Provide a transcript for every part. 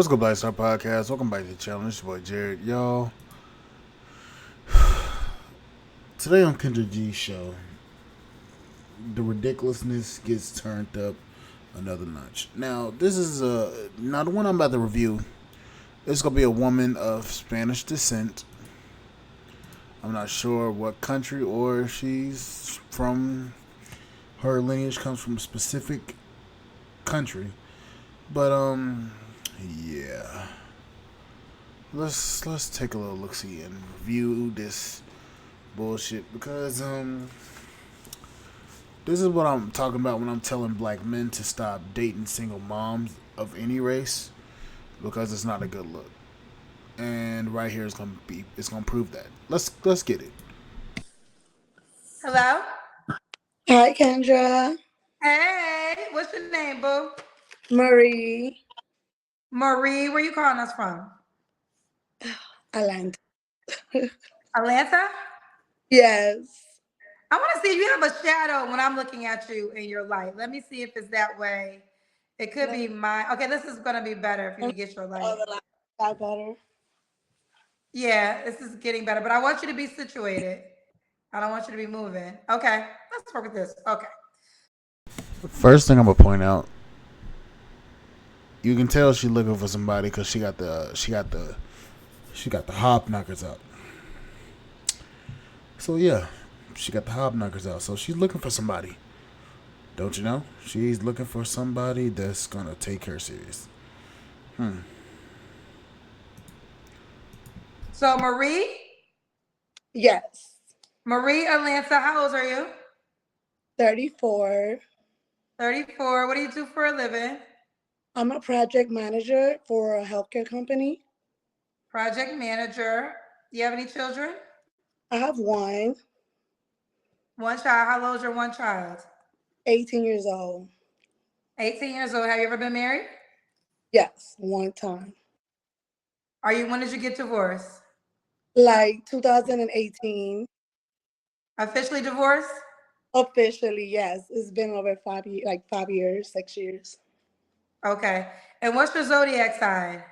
What's good, Black Star Podcast? Welcome back to the channel. It's your boy Jared. Y'all, today on Kendra G's show, the ridiculousness gets turned up another notch. Now, this is now the one I'm about to review. It's gonna be a woman of Spanish descent. I'm not sure what country or she's from. Her lineage comes from a specific country, but yeah. Let's take a little look see and review this bullshit because this is what I'm talking about when I'm telling black men to stop dating single moms of any race because it's not a good look. And right here is gonna prove that. Let's get it. Hello? Hi, Kendra. Hey, what's your name, boo? Marie. Marie, where you calling us from? Atlanta. Atlanta? Yes. I want to see if you have a shadow when I'm looking at you in your light. Let me see if it's that way. It could be mine. Okay, this is going to be better if you can get your light. Oh, the light got better. Yeah, this is getting better, but I want you to be situated. I don't want you to be moving. Okay, let's work with this. Okay. First thing I'm gonna point out, you can tell she's looking for somebody because she got the hop knockers out. So yeah, she got the hop knockers out. So she's looking for somebody. Don't you know? She's looking for somebody that's gonna take her serious. So, Marie, Yes. Atlanta, how old are you? 34. 34. What do you do for a living? I'm a project manager for a healthcare company. Project manager. Do you have any children? I have one, One child. How old is your one child? 18 years old. 18 years old. Have you ever been married? Yes, one time. When did you get divorced? Like 2018. Officially divorced? Officially, yes. It's been over 5 years, like 5 years, 6 years. Okay. And what's your zodiac sign?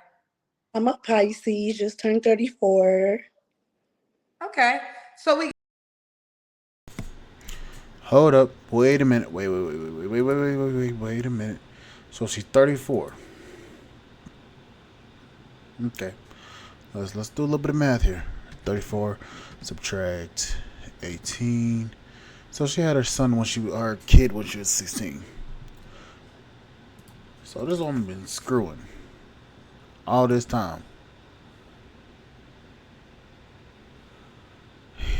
I'm a Pisces, just turned 34. Okay. So we Hold up. Wait a minute. Wait a minute. So she's 34. Okay. Let's do a little bit of math here. 34 subtract 18. So she had her kid when she was 16. So this woman been screwing all this time.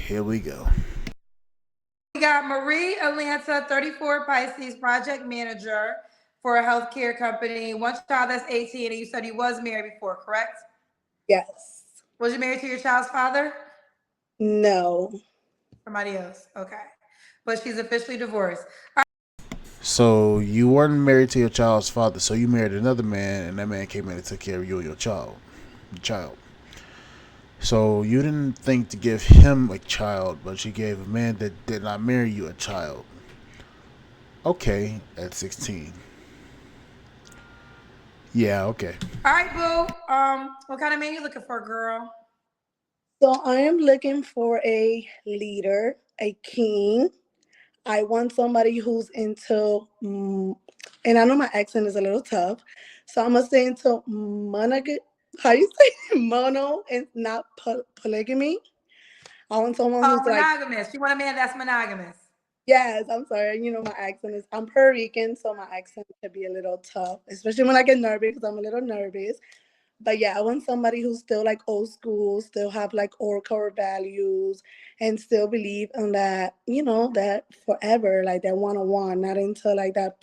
Here we go. got Marie Atlanta, 34, Pisces, project manager for a healthcare company. One child that's 18, and you said he was married before, correct? Yes. Was you married to your child's father? No. Somebody else. Okay. But she's officially divorced. So you weren't married to your child's father, so you married another man, and that man came in and took care of you and your child. So you didn't think to give him a child, but you gave a man that did not marry you a child. Okay, at 16. Yeah, okay. All right, boo. What kind of man you looking for, girl? So I am looking for a leader, a king. I want somebody who's into, and I know my accent is a little tough, so I'm gonna say into how you say mono and not polygamy. I want someone who's like, Monogamous. You want a man that's monogamous. yes, I'm sorry, my accent is, I'm Puerto Rican, so my accent could be a little tough, especially when I get nervous because I'm a little nervous. But yeah, I want somebody who's still like old school, still have like old core values, and still believe in that, that forever, like that one-on-one, not into like that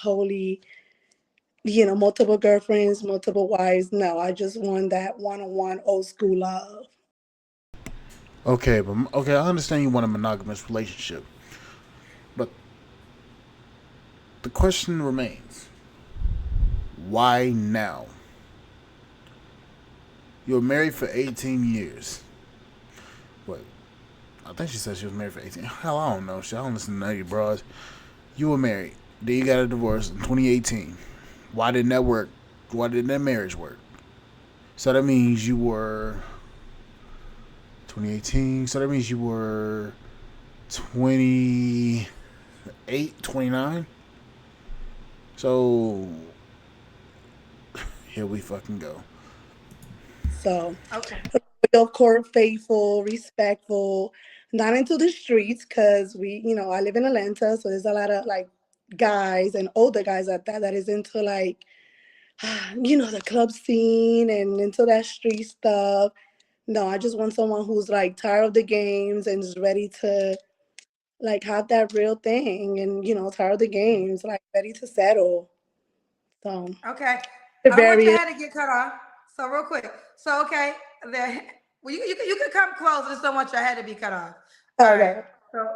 multiple girlfriends, multiple wives. No, I just want that one-on-one old school love. Okay, I understand you want a monogamous relationship, but the question remains: why now? You were married for 18 years. What? I think she said she was married for 18. Hell, I don't know. Shit, I don't listen to none of you bros. You were married. Then you got a divorce in 2018. Why didn't that work? Why didn't that marriage work? So that means you were 2018. So that means you were 28, 29. So here we fucking go. So, Okay. of course, faithful, respectful, not into the streets because I live in Atlanta, so there's a lot of like guys and older guys at that is into like, the club scene and into that street stuff. No, I just want someone who's like tired of the games and is ready to like have that real thing and tired of the games, like ready to settle. So Okay. I don't want your very head to get cut off. So real quick. So okay, the well, you can come close. I just don't want your head to be cut off. All right. okay. So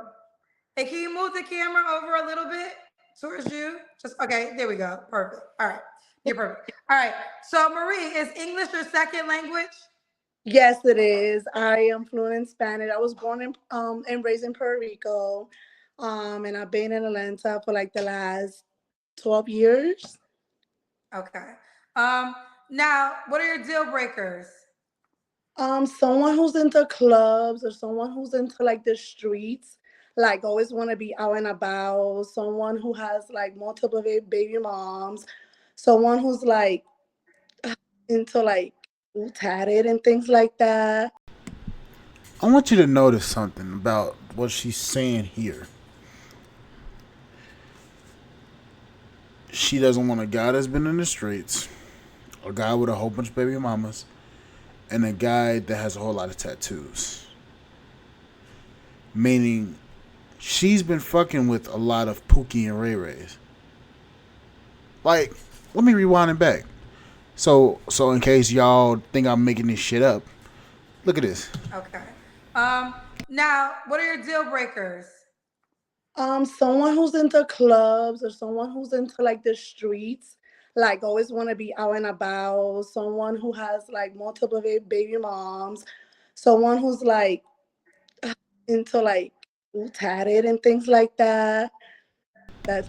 hey, can you move the camera over a little bit towards you? Just okay. There we go. Perfect. All right. You're perfect. All right. So Marie, is English your second language? Yes, it is. I am fluent in Spanish. I was born in and raised in Puerto Rico. And I've been in Atlanta for like the last 12 years. Okay. Um. Now, what are your deal breakers? Someone who's into clubs or someone who's into like the streets, like always want to be out and about, someone who has like multiple baby moms, someone who's like into like tatted and things like that. I want you to notice something about what she's saying here. She doesn't want a guy that's been in the streets, a guy with a whole bunch of baby mamas, and a guy that has a whole lot of tattoos. Meaning, she's been fucking with a lot of Pookie and Ray Rays. Like, let me rewind it back. So in case y'all think I'm making this shit up, look at this. Okay. Um. Now, what are your deal breakers? Someone who's into clubs or someone who's into like the streets, like always want to be out and about, someone who has like multiple baby moms, someone who's like into like tatted and things like that. That's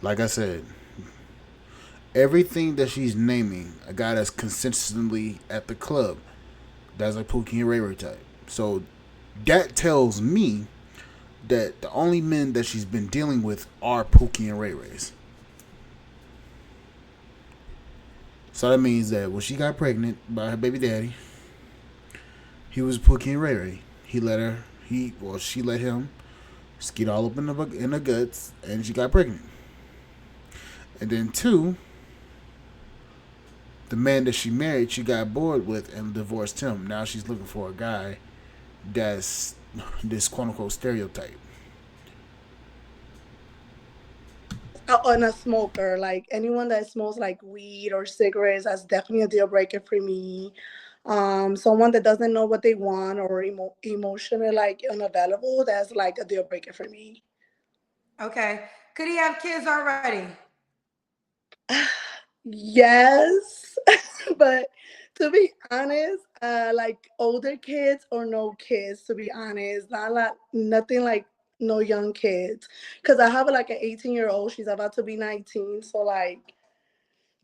Like I said, everything that she's naming, a guy that's consistently at the club, that's like Pookie and Ray Ray type. So that tells me that the only men that she's been dealing with are Pookie and Ray Rays. So that means that when she got pregnant by her baby daddy, he was Pookie and Ray Ray. He let her, she let him skeet all up in the guts, and she got pregnant. And then two, the man that she married, she got bored with and divorced him. Now she's looking for a guy that's this quote unquote stereotype. on a smoker. Like anyone that smokes like weed or cigarettes, that's definitely a deal breaker for me. Someone that doesn't know what they want or emotionally like unavailable, that's like a deal breaker for me. Okay. Could he have kids already? Yes, but to be honest, like older kids or no kids. To be honest, not like nothing like no young kids. Cause I have like an 18-year-old. She's about to be 19. So like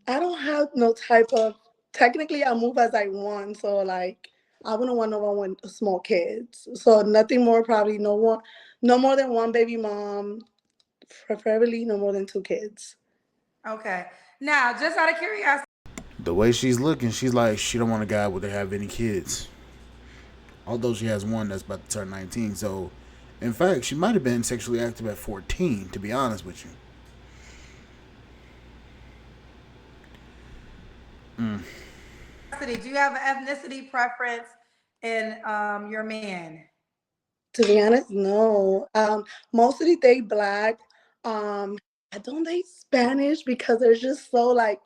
I don't have no type of. Technically, I move as I want. So like I wouldn't want no one with small kids. So nothing more. Probably no one, no more than one baby mom. Preferably no more than two kids. Okay. Now, just out of curiosity. The way she's looking, she's like she don't want a guy with to have any kids. Although she has one that's about to turn 19. So, in fact, she might have been sexually active at 14. To be honest with you. Do you have an ethnicity preference in your man? To be honest, no. Mostly they black. Um, I don't date Spanish because they're just so like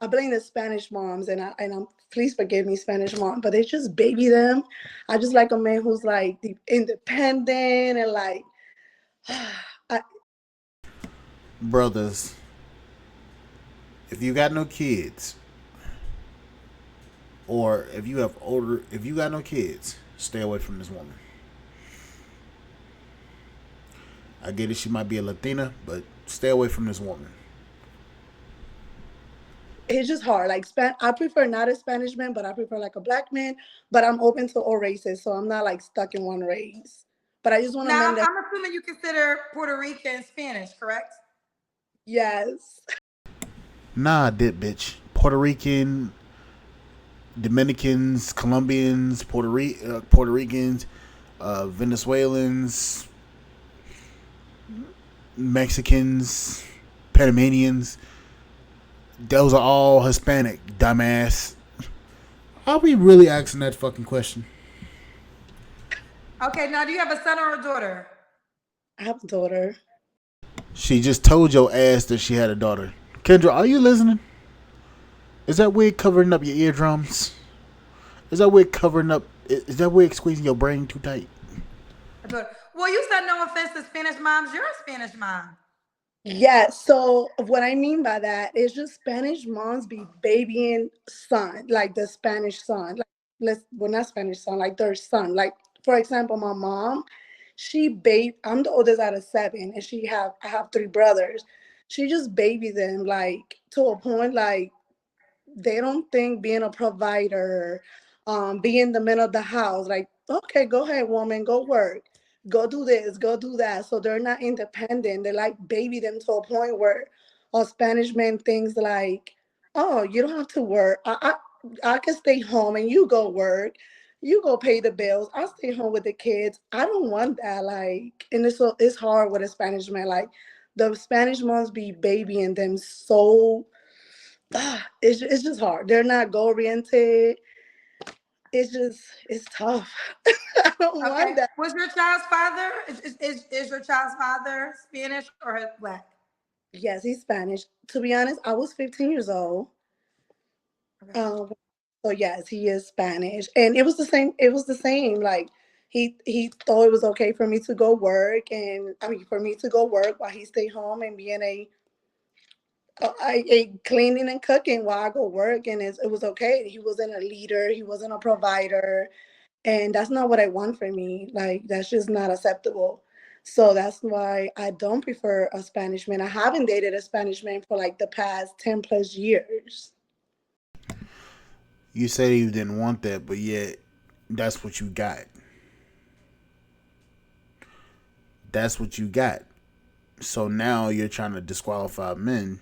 I blame the Spanish moms and I'm please forgive me, Spanish mom, but they just baby them. I just like a man who's like independent and like I, Brothers, if you got no kids, or if you got no kids, stay away from this woman. I get it, she might be a Latina, but stay away from this woman. it's just hard. Like I prefer not a Spanish man, but I prefer like a black man. But I'm open to all races, so I'm not like stuck in one race. But I just want a Now, man that I'm assuming you consider Puerto Rican Spanish, correct? yes, Nah, dip bitch. Puerto Rican, Dominicans, Colombians, Puerto Ricans, Venezuelans, Mexicans, Panamanians. Those are all Hispanic, dumbass. Are we really asking that fucking question? Okay, now do you have a son or a daughter? I have a daughter. She just told your ass that she had a daughter. Kendra, are you listening? Is that wig covering up your eardrums? Is that wig covering up? Is that wig squeezing your brain too tight? A daughter. Well, you said no offense to Spanish moms. You're a Spanish mom. Yeah, so what I mean by that is just Spanish moms be babying son, like the Spanish son. Like well, not Spanish son, like their son. Like for example, my mom, I'm the oldest out of seven, and I have three brothers. She just baby them like to a point like they don't think being a provider, being the man of the house, like, okay, go ahead, woman, go work, go do this, go do that. So they're not independent. They like baby them to a point where a Spanish man thinks like, oh, you don't have to work. I can stay home and you go work. You go pay the bills. I'll stay home with the kids. I don't want that. Like, and it's hard with a Spanish man. Like, the Spanish moms be babying them so it's just hard. They're not goal oriented. It's tough. I don't Okay. want that. Was your child's father is your child's father Spanish or black? Yes, he's Spanish. To be honest, I was 15 years old. Okay. Um, so yes, he is Spanish, and it was the same. It was the same. Like he thought it was okay for me to go work, and I mean for me to go work while he stayed home and being a cleaning and cooking while I go work, and it was okay. He wasn't a leader. He wasn't a provider. And that's not what I want for me. Like, that's just not acceptable. So that's why I don't prefer a Spanish man. I haven't dated a Spanish man for like the past 10 plus years. You said you didn't want that, but yet that's what you got. That's what you got. So now you're trying to disqualify men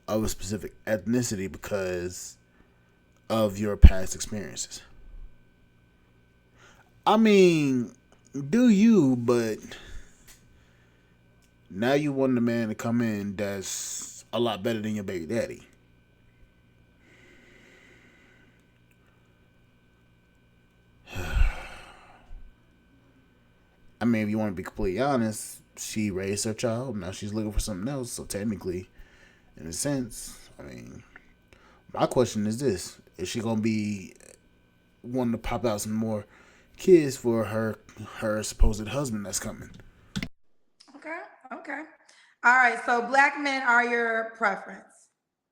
of a specific ethnicity because of your past experiences. I mean, do you, but now you want a man to come in that's a lot better than your baby daddy. I mean, if you want to be completely honest, she raised her child. Now she's looking for something else. So technically, in a sense, I mean, my question is this: is she gonna be wanting to pop out some more kids for her supposed husband that's coming? Okay. Okay. All right. So black men are your preference.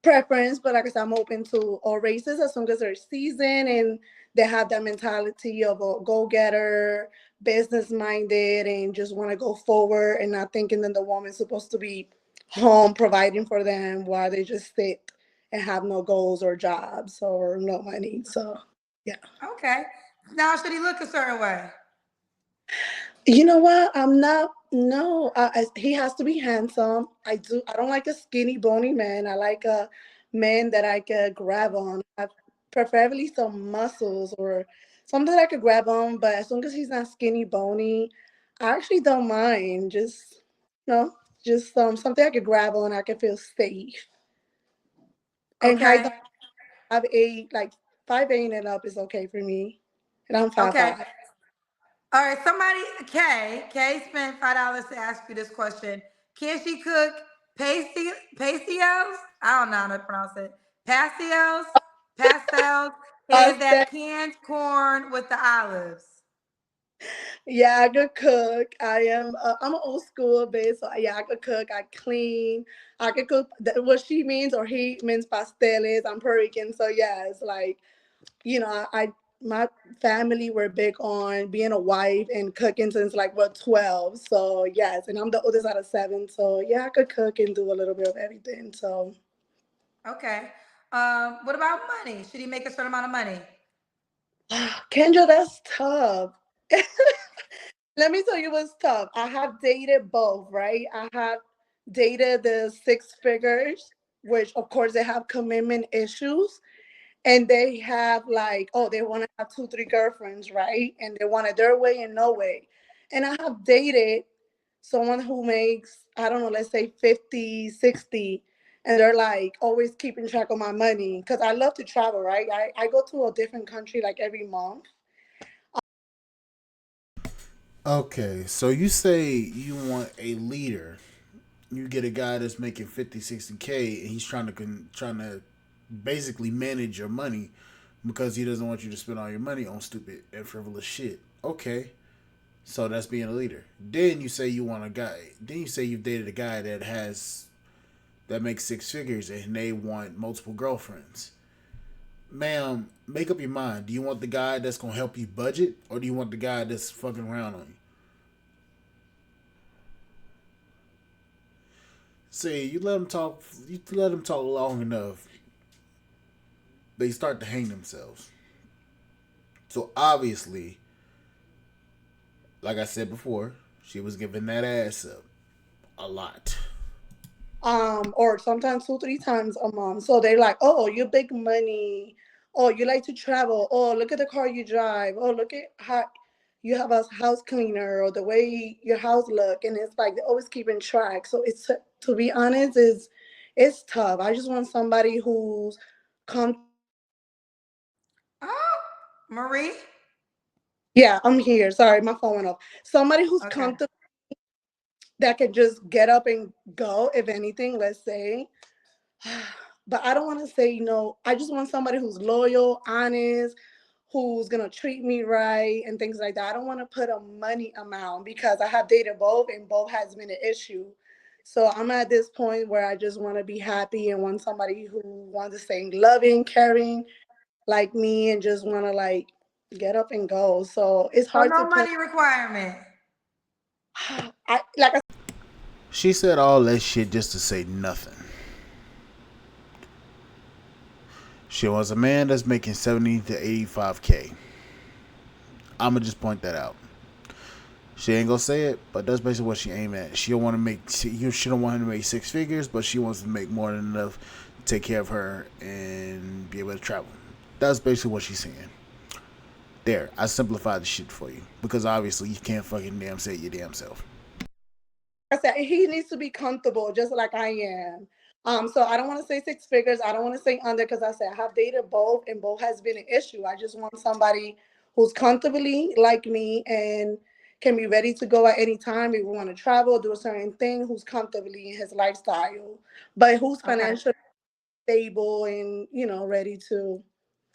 Preference, but like I said, I'm open to all races as long as they're seasoned and they have that mentality of a go getter, business minded, and just want to go forward and not thinking that the woman's supposed to be home providing for them while they just sit and have no goals or jobs or no money. So, yeah. Okay. Now, should he look a certain way? You know what? I'm not. No, he has to be handsome. I don't like a skinny, bony man. I like a man that I could grab on. Preferably some muscles or something that I could grab on. But as long as he's not skinny, bony, I actually don't mind. Just no, just something I could grab on. I could feel safe. And height, Okay. 5'8", like 5'8" and up is okay for me. And I'm five Okay. five. All right. Somebody, Kay spent $5 to ask you this question. Can she cook pastilles? I don't know how to pronounce it. Pastilles, pastels is that canned corn with the olives. Yeah, I could cook. I'm an old school bitch, so yeah, I could cook. I clean. I could cook. What she means or he means pasteles. I'm Puerto Rican, so yeah, it's like my family were big on being a wife and cooking since like what 12. So yes, and I'm the oldest out of seven. So yeah, I could cook and do a little bit of everything. So Okay. What about money? Should he make a certain amount of money? Kendra, that's tough. Let me tell you what's tough. I have dated both, right? I have dated the six figures, which of course they have commitment issues. And they have like, oh, they want to have two, three girlfriends, right? And they want it their way and no way. And I have dated someone who makes, I don't know, let's say 50, 60, and they're like always keeping track of my money because I love to travel, right? I go to a different country like every month. Okay, so you say you want a leader. You get a guy that's making 50, 60K, and he's trying to basically manage your money because he doesn't want you to spend all your money on stupid and frivolous shit. Okay, so that's being a leader. Then you say you want a guy. Then you say you've dated a guy that makes six figures and they want multiple girlfriends. Ma'am, make up your mind. Do you want the guy that's gonna help you budget, or do you want the guy that's fucking around on you? See, you let them talk. You let them talk long enough, they start to hang themselves. So obviously, like I said before, she was giving that ass up a lot. Or sometimes two, three times a month. So they're like, oh, you big money. Oh, you like to travel. Oh, look at the car you drive. Oh, look at how you have a house cleaner or the way your house look. And it's like they're always keeping track. So it's, to be honest, is it's tough. I just want somebody who's come. Oh, Marie. Yeah, I'm here. Sorry, my phone went off. Somebody who's Okay. comfortable that can just get up and go, if anything, let's say. But I don't want to say no. I just want somebody who's loyal, honest, who's gonna treat me right and things like that. I don't want to put a money amount because I have dated both and both has been an issue. So I'm at this point where I just want to be happy and want somebody who wants to say loving, caring like me and just want to like get up and go. So it's So hard to no put. money requirement. I like I She said all that shit just to say nothing. She wants a man that's making 70 to 85K. I'ma just point that out. She ain't gonna say it, but that's basically what she aim at. She don't want to make. She don't want him to make six figures, but she wants to make more than enough to take care of her and be able to travel. That's basically what she's saying. There, I simplified the shit for you because obviously you can't fucking damn say it your damn self. said, he needs to be comfortable just like I am. So I don't want to say six figures. I don't want to say under because I said I have dated both and both has been an issue. I just want somebody who's comfortably like me and can be ready to go at any time if we want to travel, do a certain thing, who's comfortably in his lifestyle, but who's Okay. financially stable and ready to.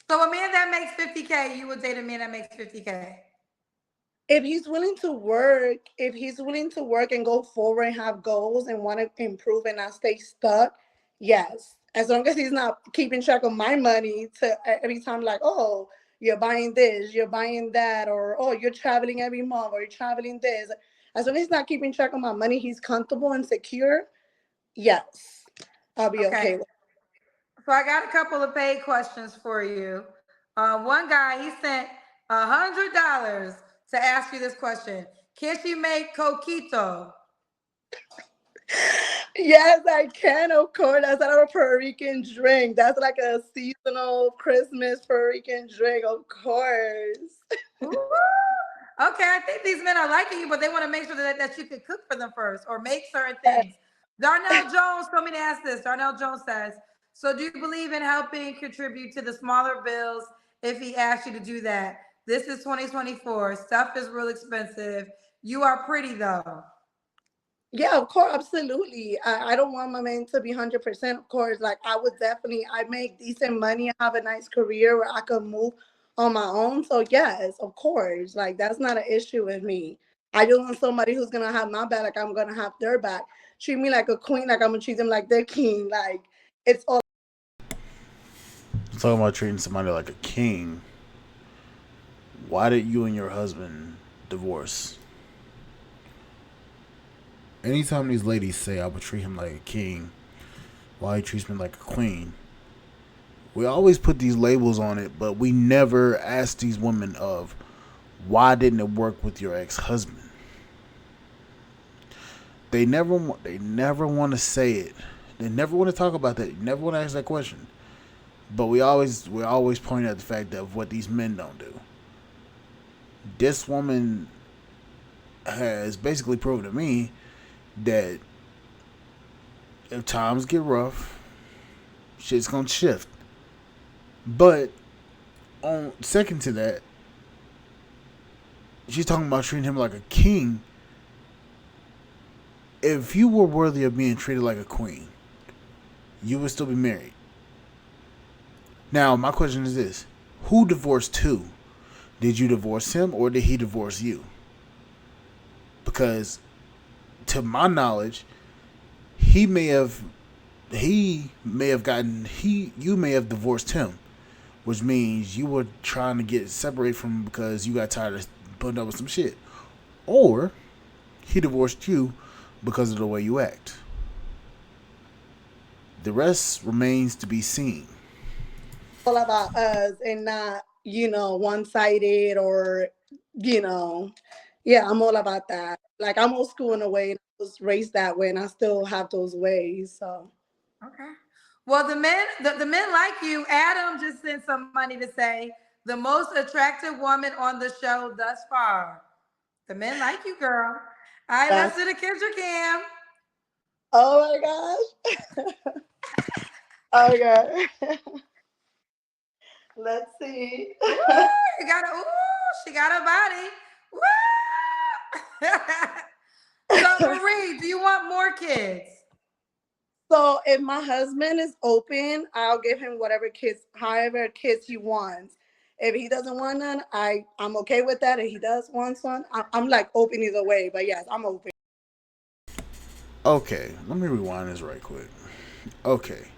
So a man that makes 50K, you would date a man that makes 50K. If he's willing to work and go forward and have goals and want to improve and not stay stuck, yes. As long as he's not keeping track of my money to every time, like, oh, you're buying this, you're buying that, or oh, you're traveling every month, or you're traveling this. As long as he's not keeping track of my money, he's comfortable and secure. Yes, I'll be Okay. okay with. So I got a couple of paid questions for you. One guy he sent $100 to ask you this question: can she make coquito? Yes, I can, of course. That's not a Puerto Rican drink. That's like a seasonal Christmas Puerto Rican drink, of course. Ooh. Okay, I think these men are liking you, but they want to make sure that you can cook for them first or make certain things. Darnell Jones told me to ask this. Darnell Jones says, so do you believe in helping contribute to the smaller bills if he asks you to do that? This is 2024. Stuff is real expensive. You are pretty though. Yeah, of course, absolutely. I don't want my man to be 100%. Of course, like I would definitely. I make decent money. I have a nice career where I can move on my own. So yes, of course, like that's not an issue with me. I just want somebody who's gonna have my back, like I'm gonna have their back. Treat me like a queen, like I'm gonna treat them like their king. Like it's all. Talking about treating somebody like a king. Why did you and your husband divorce? Anytime these ladies say I would treat him like a king, Why he treats me like a queen. We always put these labels on it, but we never ask these women of why didn't it work with your ex-husband. They never want to say it. They never want to talk about that. You never want to ask that question. But we always point at the fact that of what these men don't do. This woman has basically proven to me that if times get rough, shit's gonna shift. But on second to that, she's talking about treating him like a king. If you were worthy of being treated like a queen, you would still be married. Now, my question is this: who divorced who? Did you divorce him or did he divorce you? Because, to my knowledge, he may have gotten he you may have divorced him, which means you were trying to get separated from him because you got tired of putting up with some shit, or he divorced you because of the way you act. The rest remains to be seen. All about us and not, one sided or, you know, yeah, I'm all about that. Like I'm old school in a way and I was raised that way and I still have those ways. So Okay. Well, the men like you. Adam just sent some money to say the most attractive woman on the show thus far. The men like you, girl. All right, let's that's, do the Kendra Cam. oh my gosh. Okay. Let's see. Ooh, you got a ooh, she got a body. Woo! So Marie, do you want more kids? So if my husband is open, I'll give him whatever kids, however kids he wants. If he doesn't want none, I'm okay with that. If he does want one, I'm like open either way. But yes, I'm open. Okay, let me rewind this right quick. Okay,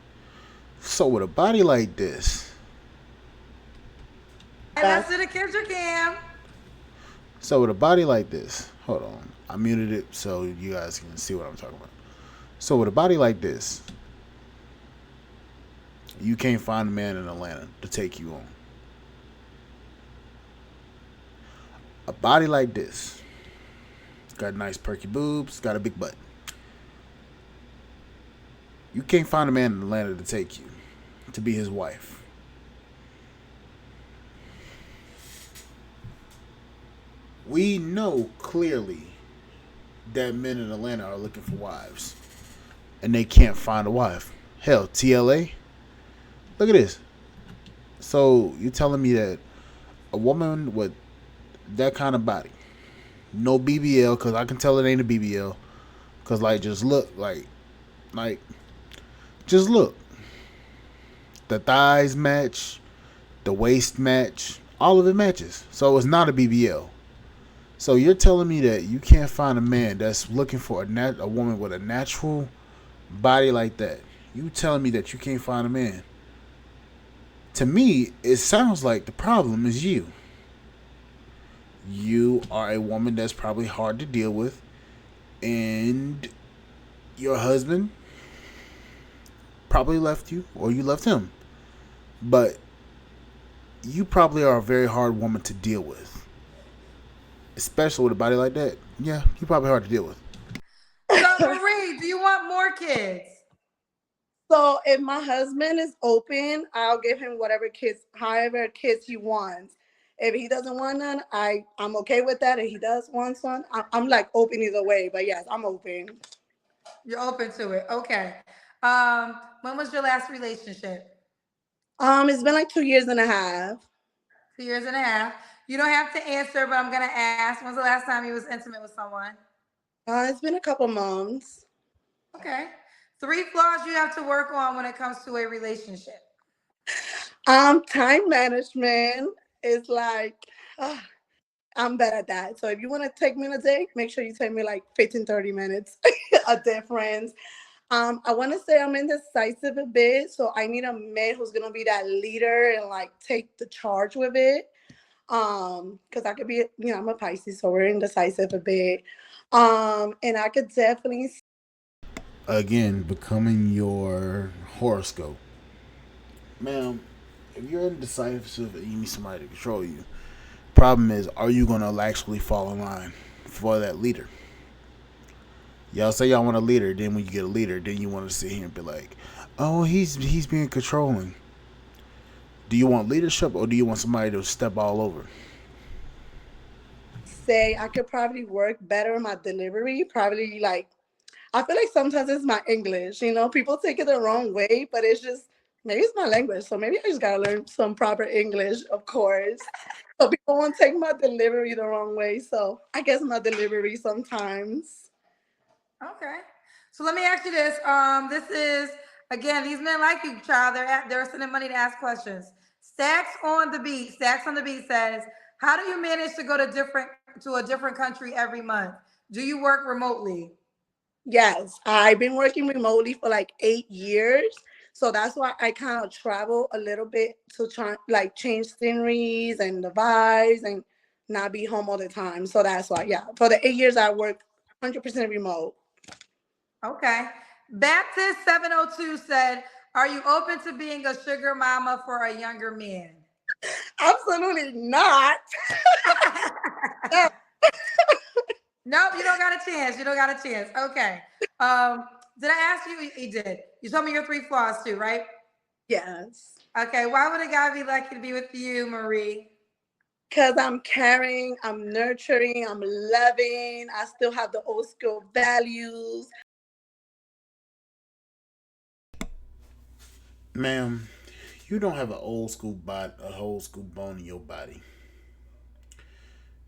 so with a body like this, All right, let's That's do the Kendra Cam. hold on, I muted it so you guys can see what I'm talking about. So with a body like this, you can't find a man in Atlanta to take you on. A body like this, got nice perky boobs, got a big butt. You can't find a man in Atlanta to take you, to be his wife. We know clearly that men in Atlanta are looking for wives, and they can't find a wife. Hell, TLA, look at this. So you telling me that a woman with that kind of body, no BBL, because I can tell it ain't a BBL, because like just look, like just look, the thighs match, the waist match, all of it matches. So it's not a BBL. So you're telling me that you can't find a man that's looking for a woman with a natural body like that. You telling me that you can't find a man. To me, it sounds like the problem is you. You are a woman that's probably hard to deal with, and your husband probably left you, or you left him. But you probably are a very hard woman to deal with, especially with a body like that. Yeah, you're probably hard to deal with. So Marie, do you want more kids? so if my husband is open, I'll give him whatever kids, however kids he wants. If he doesn't want none, I'm okay with that. If he does want one, I'm like open either way. But yes, I'm open. You're open to it. Okay. When was your last relationship? It's been like 2 years and a half. 2 years and a half. You don't have to answer, but I'm gonna ask. When's the last time you was intimate with someone? It's been a couple months. Okay. Three flaws you have to work on when it comes to a relationship. Time management is like, ah, I'm bad at that. So if you want to take me on a date, make sure you take me like 15, 30 minutes a difference. I want to say I'm indecisive a bit. So I need a man who's going to be that leader and like take the charge with it. Because I could be, I'm a Pisces, so we're indecisive a bit. And I could definitely Again, becoming your horoscope. Ma'am, if you're indecisive and you need somebody to control you, problem is, are you going to actually fall in line for that leader? Y'all say y'all want a leader, then when you get a leader, then you want to sit here and be like, oh, he's being controlling. Do you want leadership or do you want somebody to step all over? Say I could probably work better on my delivery. Probably like I feel like sometimes it's my English. People take it the wrong way, but it's just maybe it's my language. So maybe I just gotta learn some proper English, of course. So people won't take my delivery the wrong way. So I guess my delivery sometimes. Okay. So let me ask you this. This is again, these men like you, child. They're sending money to ask questions. Stacks on the beat. Stacks on the beat says, "How do you manage to go to a different country every month? Do you work remotely?" Yes, I've been working remotely for like 8 years. So that's why I kind of travel a little bit to try like change sceneries and the vibes and not be home all the time. So that's why, yeah. For the 8 years I work 100% remote. Okay. Baptist 702 said, "Are you open to being a sugar mama for a younger man?" Absolutely not. No. Nope, you don't got a chance. You don't got a chance. Okay. Um, did I ask you? You did. You told me your three flaws too, right? Yes. Okay. Why would a guy be lucky to be with you, Marie? Because I'm caring, I'm nurturing, I'm loving. I still have the old school values. Ma'am, you don't have an old school bone in your body.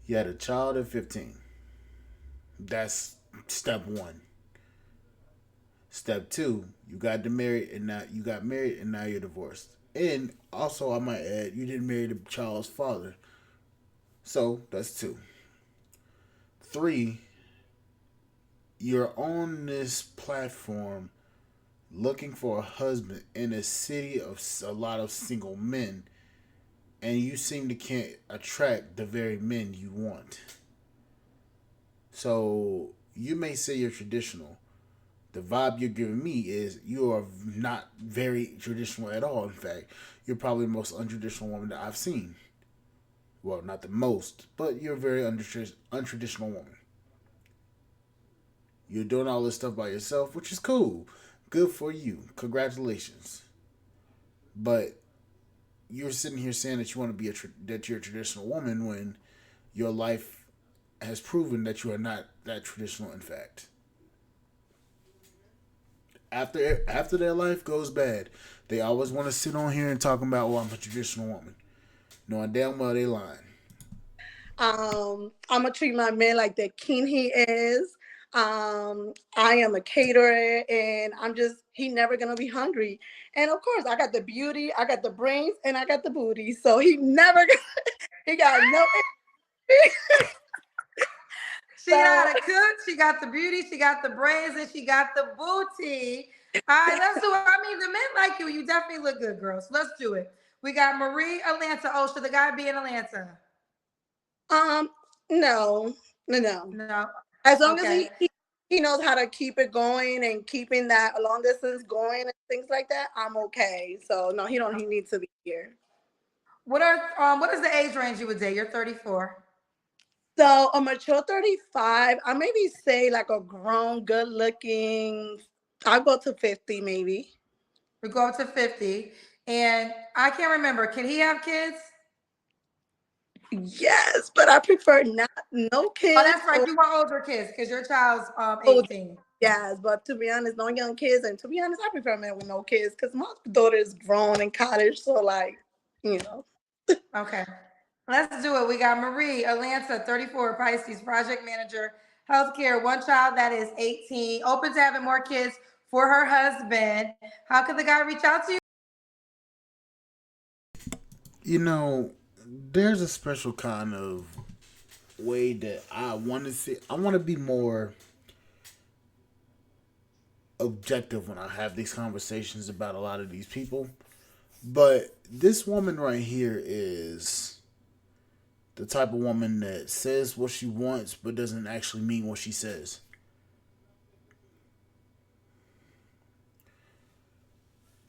You had a child at 15. That's step one. Step two, you got married and now you're divorced. And also, I might add, you didn't marry the child's father. So that's two. Three, you're on this platform looking for a husband in a city of a lot of single men, and you seem to can't attract the very men you want. So you may say you're traditional. The vibe you're giving me is you are not very traditional at all. In fact, you're probably the most untraditional woman that I've seen. Well, not the most, but you're a very untraditional woman. You're doing all this stuff by yourself, which is cool. Good for you. Congratulations. But you're sitting here saying that you want to be that you're a traditional woman when your life has proven that you are not that traditional. In fact, after their life goes bad, they always want to sit on here and talk about, well, I'm a traditional woman, knowing damn well they lying. I'm gonna treat my man like the king he is. I am a caterer, and he never gonna be hungry. And of course, I got the beauty, I got the brains, and I got the booty. So he never, he got no. She know So how to cook. She got the beauty. She got the brains, and she got the booty. All right, let's do it. I mean, the men like you. You definitely look good, girls. Let's do it. We got Marie Atlanta. Oh, should the guy be in Atlanta? um, no, no. No. As long as Okay. he knows how to keep it going and keeping that long distance going and things like that, I'm okay. So no, he needs to be here. What is the age range you would date? You're 34. So a mature 35, I maybe say like a grown, good looking. I'll go to 50 maybe. We go up to 50. And I can't remember. Can he have kids? Yes, but I prefer not no Oh, kids that's right. or You want older kids because your child's older. 18. Yes, but to be honest, no young kids. And to be honest, I prefer men with no kids because my daughter is grown in college. So like, you know. Okay. Let's do it. We got Marie, Atlanta, 34, Pisces, project manager, healthcare, one child that is 18, open to having more kids for her husband. How could the guy reach out to you? You know, there's a special kind of way that I want to see. I want to be more objective when I have these conversations about a lot of these people. But this woman right here is the type of woman that says what she wants but doesn't actually mean what she says.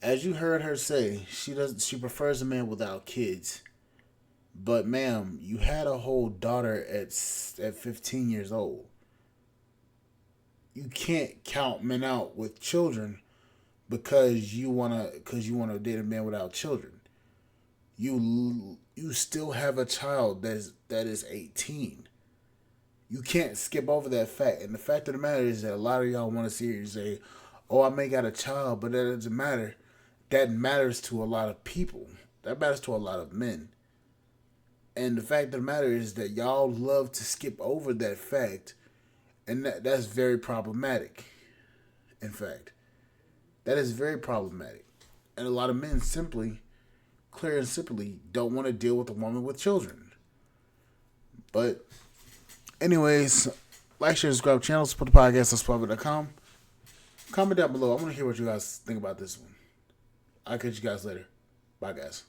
As you heard her say, she prefers a man without kids. But ma'am, you had a whole daughter at 15 years old. You can't count men out with children because you wanna date a man without children. You still have a child that is 18. You can't skip over that fact. And the fact of the matter is that a lot of y'all want to see you say, "Oh, I may got a child," but that doesn't matter. That matters to a lot of people. That matters to a lot of men. And the fact of the matter is that y'all love to skip over that fact, and that's very problematic. In fact, that is very problematic. And a lot of men simply, clear and simply, don't want to deal with a woman with children. But, anyways, like, share, subscribe channel, support the podcast on Spotify.com. Comment down below. I want to hear what you guys think about this one. I'll catch you guys later. Bye, guys.